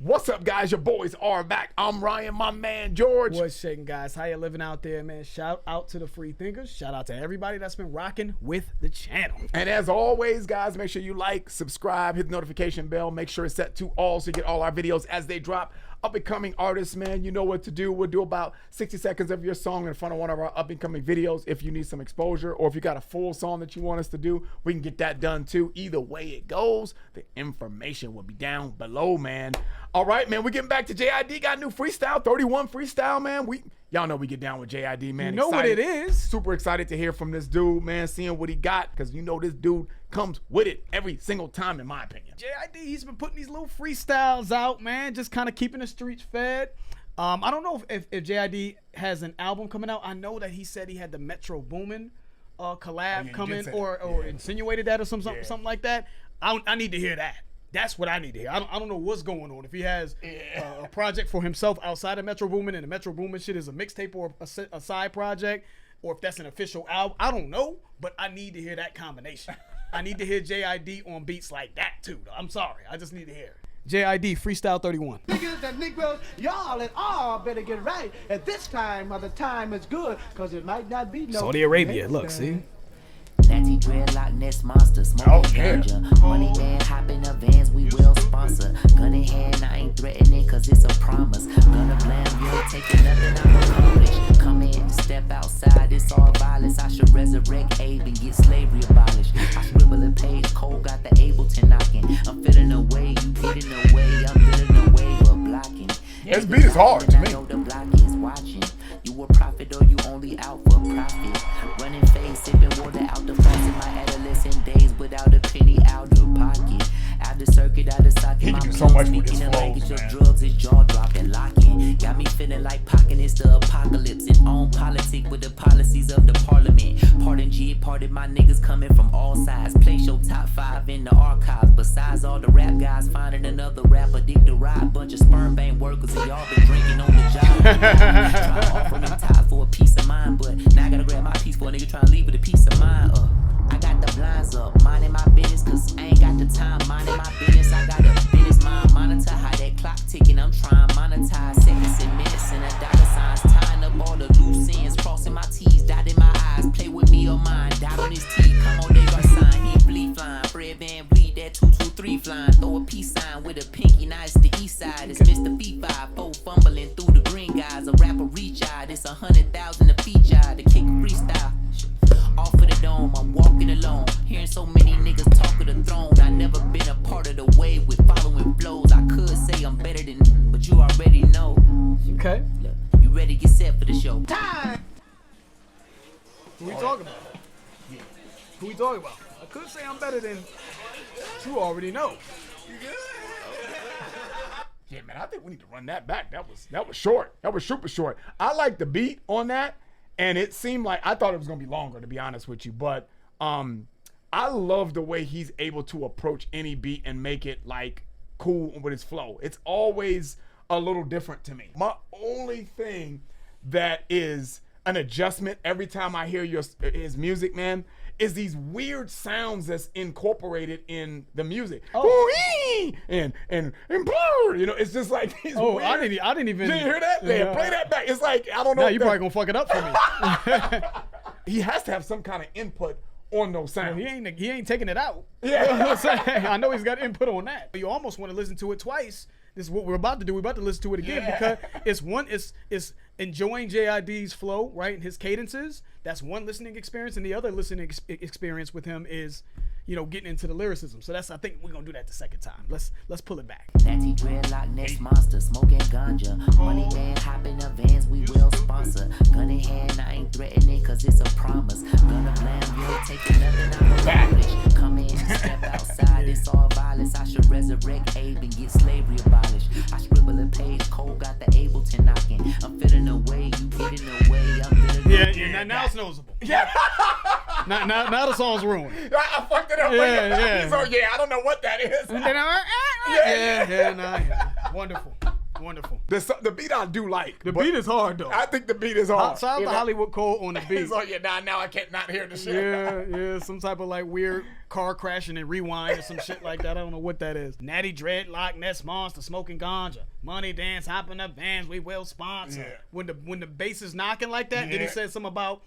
What's up, guys? Your boys are back. I'm Ryan, my man George. What's shaking, guys? How you living out there, man? Shout out to the free thinkers. Shout out to everybody that's been rocking with the channel. And as always, guys, make sure you like, subscribe, hit the notification bell. Make sure it's set to all so you get all our videos as they drop. Up-and-coming artists, man, you know what to do. We'll do about 60 seconds of your song in front of one of our up-and-coming videos if you need some exposure, or if you got a full song that you want us to do, we can get that done too. Either way it goes, the information will be down below, man. All right, man, we're getting back to JID. Got a new freestyle, 31 freestyle, man. Y'all know we get down with JID, man. You know what it is. Super excited to hear from this dude, man, seeing what he got, because you know this dude comes with it every single time, in my opinion. JID, he's been putting these little freestyles out, man, just kind of keeping the streets fed. I don't know if JID has an album coming out. I know that he said he had the Metro Boomin collab coming, or insinuated that or something like that. I need to hear that. That's what I need to hear. I don't know what's going on. If he has a project for himself outside of Metro Boomin, and the Metro Boomin shit is a mixtape or a side project, or if that's an official album, I don't know. But I need to hear that combination. I need to hear JID on beats like that too. I'm sorry, I just need to hear it. JID Freestyle 31. Niggas and Negroes, y'all and all better get right. At this time, the time is good, cause it might not be no. Saudi Arabia, look, see. Natty dreadlock nest monster, smoking ganja. Money man hop in the vans, we will sponsor. Gun in hand, I ain't threatening cause it's a promise. Gonna blam, you ain't taking nothing I'm accomplished. Come in, step outside, it's all violence. I should resurrect Abe and get slavery abolished. I scribble a page, Cole got the Ableton knocking. I'm feeling away, you getting away, I'm feeling away, but blocking. This beat is hard to me. I know the block is watching. You a prophet or you only out for profit. Running face, sipping water out the faucet. My adolescent days without a penny out of pocket. Out the circuit, out the socket. He My can do so much with speaking his the flows, language man. of drugs is jaw dropping, locking. Got me feeling like Pocket is the apocalypse. And on politic with the policies of the parliament. Pardon G, pardon my niggas coming from all sides. Place your top 5 in the archives. Besides all the rap guys, finding another rapper, dig the ride. Bunch of sperm bank workers and y'all been drinking on the job. Try to offer them time for a peace of mind, but now I gotta grab my piece for a nigga trying to leave with a peace of mind. I got the blinds up, minding my business, cause I ain't got the time. Minding my business, I got a business mind. Monitor how that clock ticking, I'm trying monetize seconds and minutes and a dollar signs. Tying up all the loose ends, crossing my T's, dotting my I's. Play with me or mine, dot on his T. Come on, they got sign, he flea flying. Fred Van Vliet, that 223 flying. Throw a peace sign with a pinky, now it's the east side. It's Mr. B5, fumbling through the green guys. A rapper reach out, it's 100,000 a feature to kick a freestyle. Off of the dome, I'm walking alone. Hearing so many niggas talk of the throne. I never been a part of the wave with following flows. I could say I'm better than, but you already know. Okay. Look, you ready? Get set for the show. Time. Who we talking about? Who we talking about? I could say I'm better than, but you already know. Yeah, man, I think we need to run that back. That was short. That was super short. I like the beat on that, and it seemed like I thought it was gonna be longer, to be honest with you. But I love the way he's able to approach any beat and make it like cool with his flow. It's always a little different to me. My only thing that is an adjustment every time I hear his music, man, is these weird sounds that's incorporated in the music. Oh, and blur, you know, it's just like these weird. I didn't even. Did you hear that? Yeah, play that back. It's like, I don't know. Now you probably gonna fuck it up for me. He has to have some kind of input on those sounds. He ain't taking it out. Yeah. You know what I'm saying? I know he's got input on that. You almost want to listen to it twice. This is what we're about to do. We're about to listen to it again because it's enjoying JID's flow, right, and his cadences. That's one listening experience, and the other listening experience with him is, you know, getting into the lyricism. So I think we're gonna do that the second time. Let's pull it back. Natty dreadlock nest monster, smoking ganja. Money man hop in the vans, we will sponsor. Gun in hand, I ain't threatening cause it's a promise. Gonna blam, you ain't taking nothing I'm accomplished. Come in, step outside, it's all violence. I should resurrect Abe and get slavery abolished. I scribble a page, Cole got the Ableton knocking. I'm feeling away, you getting away, I'm feeling away. Yeah, now it's noticeable. Yeah. now the song's ruined. I fucked it up. Yeah. So, yeah, I don't know what that is. Yeah. Wonderful. Wonderful. The beat I do like. The beat is hard though. I think the beat is hard. Shout out to Hollywood Cole on the beat. So now I can't not hear the shit. Yeah, some type of like weird car crashing and rewind or some shit like that. I don't know what that is. Natty Dreadlock, Ness Monster, smoking ganja, money dance, hopping up vans, we will sponsor. Yeah. When the bass is knocking like that, then he Yeah. said something about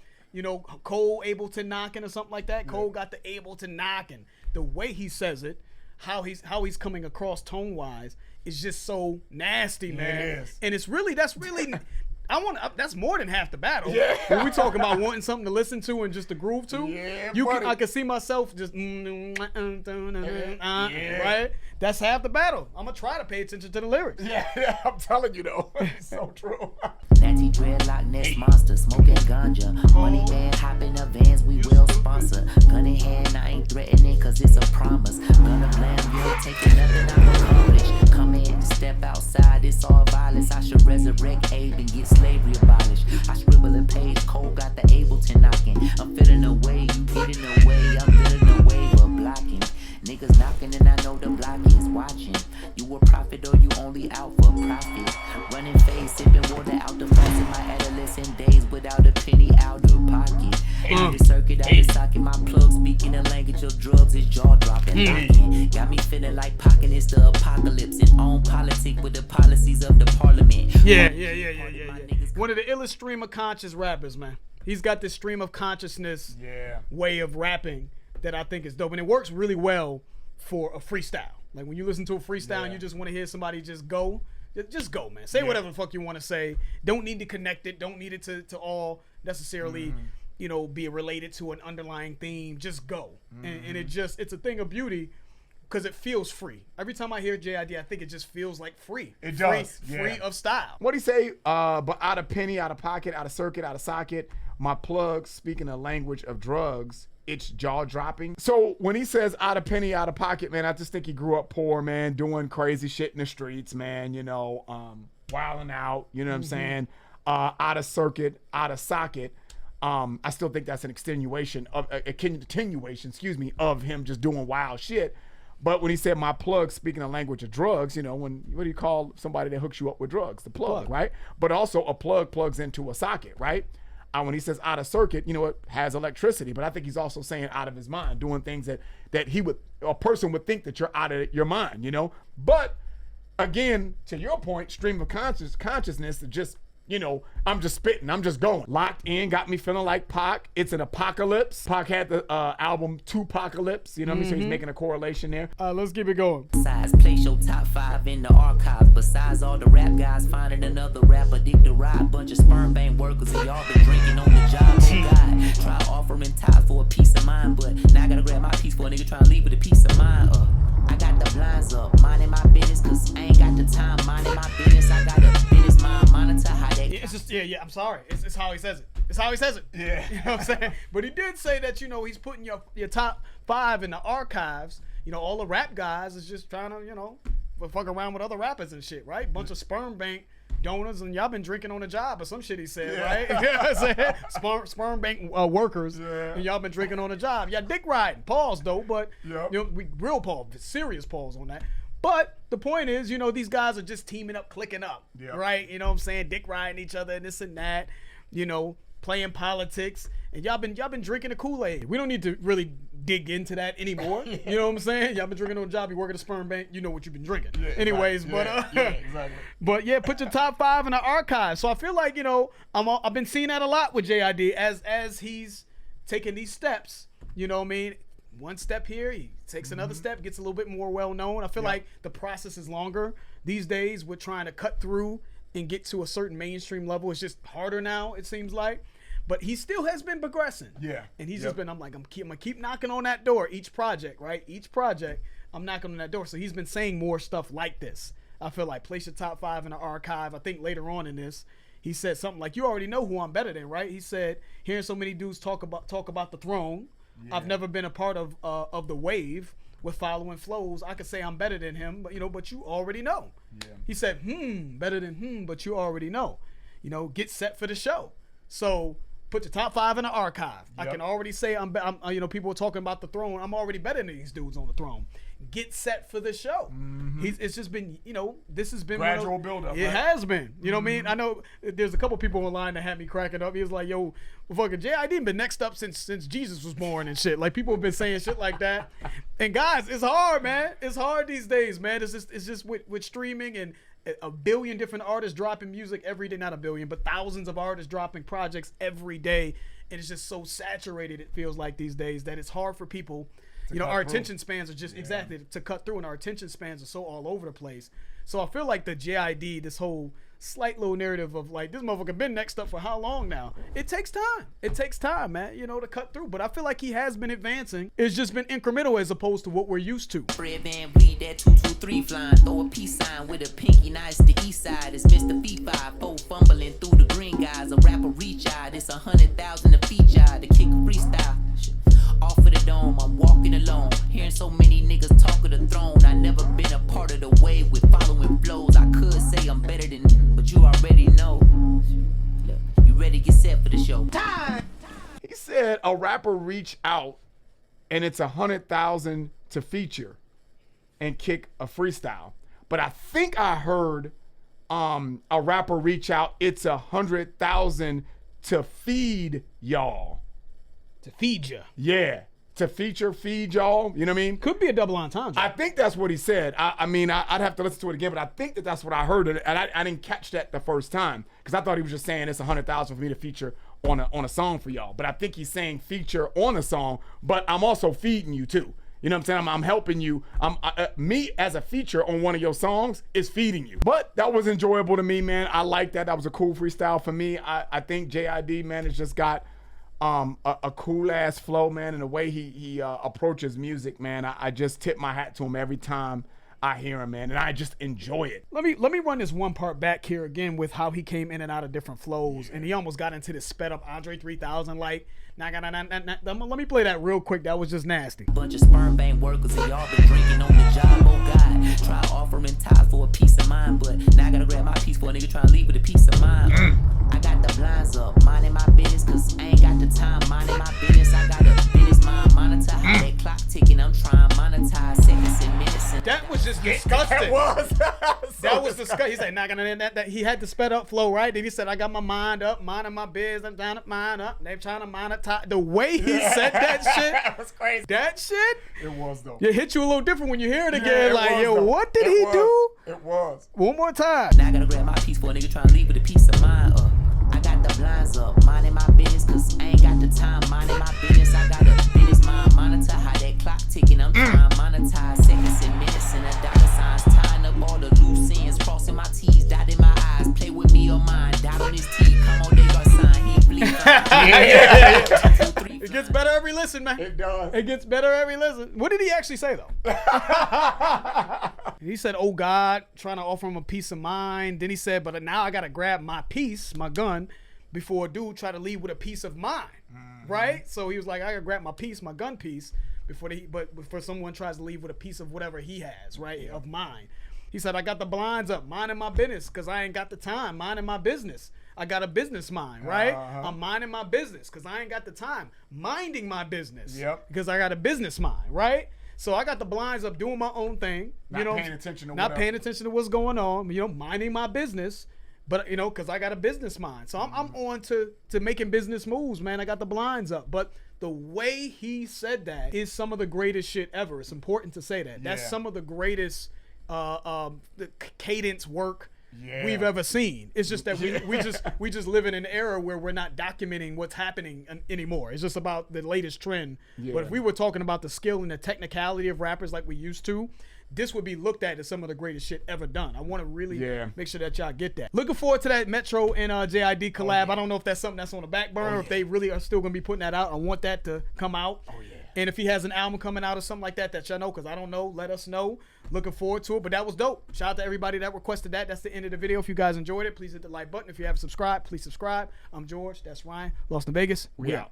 Cole Ableton knocking or something like that. Cole got the Ableton knocking. The way he says it, how he's coming across tone wise is just so nasty, man. It is. And that's really. That's more than half the battle. Yeah. When we talking about wanting something to listen to and just to groove to, Yeah, I can see myself just right. That's half the battle. I'm gonna try to pay attention to the lyrics. Yeah, I'm telling you though. It's so true. Natty Dreadlock, Nest Monster, smoking ganja. Money man, hopping up vans, we will sponsor. Gun in hand, I ain't threatening, cause it's a promise. Gonna blame you, taking nothing I've accomplished. Come in, step outside, it's all violence. I should resurrect Abe and get slavery abolished. I scribble a page, Cole got the Ableton knocking. I'm feeling away, you getting away. I'm feeling the wave of blocking. Niggas knocking and I know the block is watching. You a prophet or you only out for profit. Running face, sipping water out the faucet. My adolescent days without a penny out of pocket. Out the circuit, out the socket. My plug speaking the language of drugs is jaw dropping. Knocking. Got me feeling like Pocket is the apocalypse. And on politic with the policies of the parliament. Yeah. One of the illest stream of conscious rappers, man. He's got this stream of consciousness way of rapping that I think is dope. And it works really well for a freestyle. Like when you listen to a freestyle and you just want to hear somebody just go, man. Say whatever the fuck you want to say. Don't need to connect it. Don't need it to all necessarily, be related to an underlying theme. Just go. And it's a thing of beauty because it feels free. Every time I hear JID, I think it just feels like free. It does. Free of style. What'd he say? But out of penny, out of pocket, out of circuit, out of socket, my plug, speaking the language of drugs, it's jaw dropping. So when he says out of penny, out of pocket, man, I just think he grew up poor, man, doing crazy shit in the streets, man, wilding out, you know what I'm saying? Out of circuit, out of socket. I still think that's an extenuation of a continuation, of him just doing wild shit. But when he said my plug, speaking the language of drugs, what do you call somebody that hooks you up with drugs? The plug, right? But also a plug plugs into a socket, right? When he says out of circuit, it has electricity. But I think he's also saying out of his mind, doing things that a person would think that you're out of your mind, But again, to your point, stream of consciousness, just, I'm just spitting, I'm just going. Locked in, got me feeling like Pac. It's an apocalypse. Pac had the album Tupacalypse, you know what I mean? So he's making a correlation there. Let's keep it going. Size, place your top 5 in the archive. Besides all the rap guys, finding another rapper, dig the ride. Bunch of sperm bank workers, and y'all been drinking on the job. Oh God, try offering time for a piece of mind, but now I gotta grab my piece for a nigga trying to leave with a piece of mind. I got the blinds up, minding my business, cause I ain't got the time, minding my business. I got a business mind, monitor how that. It's just, I'm sorry. It's how he says it. It's how he says it. Yeah. You know what I'm saying? But he did say that, he's putting your top 5 in the archives. All the rap guys is just trying to, fuck around with other rappers and shit, right? Bunch of sperm bank donors, and y'all been drinking on the job or some shit he said, right? You know what I'm saying? Sperm bank workers, and y'all been drinking on the job. Yeah, dick riding. Pause, though, but, we real pause, serious pause on that. But the point is, these guys are just teaming up, clicking up, right? You know what I'm saying? Dick riding each other and this and that, playing politics. And y'all been drinking the Kool-Aid. We don't need to really dig into that anymore. You know what I'm saying? Y'all been drinking on the job. You work at a sperm bank. You know what you've been drinking. Yeah, anyways, exactly. But put your top 5 in the archive. So I feel like, I've been seeing that a lot with JID as he's taking these steps. You know what I mean? One step here, he takes another step, gets a little bit more well-known. I feel like the process is longer. These days, we're trying to cut through and get to a certain mainstream level. It's just harder now, it seems like. But he still has been progressing. Yeah. And he's just been, I'm gonna keep knocking on that door. Each project, right? Each project, I'm knocking on that door. So he's been saying more stuff like this. I feel like place your top 5 in the archive. I think later on in this, he said something like, you already know who I'm better than, right? He said, hearing so many dudes talk about the throne. Yeah. I've never been a part of the wave with following flows. I could say I'm better than him, but you already know. Yeah. He said, better than but you already know. Get set for the show. So put your top 5 in the archive. I Yep. can already say I'm you know, people were talking about the throne. I'm already better than these dudes on the throne. Get set for the show. It's just been, you know, this has been Gradual buildup, It right? has been. You know what I mean? I know there's a couple people online that had me cracking up. He was like, "Yo, fucking JID been next up since Jesus was born and shit." Like people have been saying shit like that. And guys, it's hard, man. It's hard these days, man. It's just with streaming and a billion different artists dropping music every day. Not a billion, but thousands of artists dropping projects every day. And it's just so saturated, it feels like these days, that it's hard for people. You know, our attention spans are just exactly to cut through, and our attention spans are so all over the place. So I feel like the JID, this whole slight little narrative of like, this motherfucker been next up for how long now? It takes time. It takes time, man, you know, to cut through. But I feel like he has been advancing. It's just been incremental as opposed to what we're used to. Red band weed, that 223 flying. Throw a peace sign with a pinky, nice the east side. It's Mr. Fee-5, fumbling through the green guys. A rapper reach out, it's 100,000 a feature to kick a freestyle. Off of the dome, I'm walking alone. Hearing so many niggas talk of the throne. I never been a part of the wave with following flows. I could say I'm better than, but you already know. Look, you ready to get set for the show? He said a rapper reach out and it's 100,000 to feature and kick a freestyle. But I think I heard a rapper reach out, it's 100,000 to feed y'all. To feed you. Yeah, to feed y'all. You know what I mean? Could be a double entendre. I think that's what he said. I mean, I'd have to listen to it again, but I think that's what I heard. And I didn't catch that the first time because I thought he was just saying it's 100,000 for me to feature on a song for y'all. But I think he's saying feature on a song, but I'm also feeding you too. You know what I'm saying? I'm helping you. Me as a feature on one of your songs is feeding you. But that was enjoyable to me, man. I like that. That was a cool freestyle for me. I think JID, man, has just got a cool ass flow, man, and the way he approaches music, man. I just tip my hat to him every time I hear him, man, and I just enjoy it. Let me run this one part back here again with how he came in and out of different flows, and he almost got into this sped up Andre 3000 like. Let me play that real quick. That was just nasty. Bunch of sperm bank workers and y'all been drinking on the job, oh God. Try offering ties for a piece of mind, but now I gotta grab my piece for a nigga trying to leave with a piece of mind. I got the blinds up, minding my business, cause I ain't got the time, minding my business. I got a business mind, monitor how that clock ticking. I'm trying to monetize seconds and minutes. And That was just disgusting. That was. That was disgusting. He said, that he had the sped up flow, right? Then he said, I got my mind up, minding my biz, I'm trying to mind up. They're trying to monetize. The way he said that shit. That was crazy. That shit. It was, though. It hit you a little different when you hear it Yeah, again. it Like, was, yo, though. what did It he was. do? It was. One more time. now I gotta grab my piece for a nigga trying to leave with a piece of mind. I got the blinds up, minding my business, cause I ain't got the time, minding my business. I got a business mind, monitor how that clock ticking. I'm trying to monetize seconds and minutes and the dollar signs, tying up all the loose ends, crossing my T's, dotting my I's. Play with me or mine, dot on his T. Come on, they got sign, he bleed. It gets better every listen, man. It does. It gets better every listen. What did he actually say, though? He said, oh, God, trying to offer him a piece of mind. Then he said, but now I got to grab my piece, my gun, before a dude try to leave with a piece of mine. Right? So he was like, I got to grab my piece, my gun piece, before someone tries to leave with a piece of whatever he has, right, of mine. He said, I got the blinds up, minding my business, because I ain't got the time, minding my business. I got a business mind, right? I'm minding my business because I ain't got the time. Minding my business. Yep. Because I got a business mind, right? So I got the blinds up doing my own thing. Not paying attention to Not whatever. paying attention to what's going on. You know, minding my business. But, you know, because I got a business mind. So I'm on to making business moves, man. I got the blinds up. But the way he said that is some of the greatest shit ever. It's important to say that. That's Yeah. some of the greatest the cadence work Yeah. we've ever seen. It's just that we just live in an era where we're not documenting what's happening anymore. It's just about the latest trend. Yeah. But if we were talking about the skill and the technicality of rappers like we used to, this would be looked at as some of the greatest shit ever done. I want to really make sure that y'all get that. Looking forward to that Metro and JID collab. I don't know if that's something that's on the back burner or if they really are still going to be putting that out. I want that to come out. And if he has an album coming out or something like that y'all know, because I don't know, let us know. Looking forward to it. But that was dope. Shout out to everybody that requested that. That's the end of the video. If you guys enjoyed it, please hit the like button. If you haven't subscribed, please subscribe. I'm George. That's Ryan. Lost in Vegas. We out.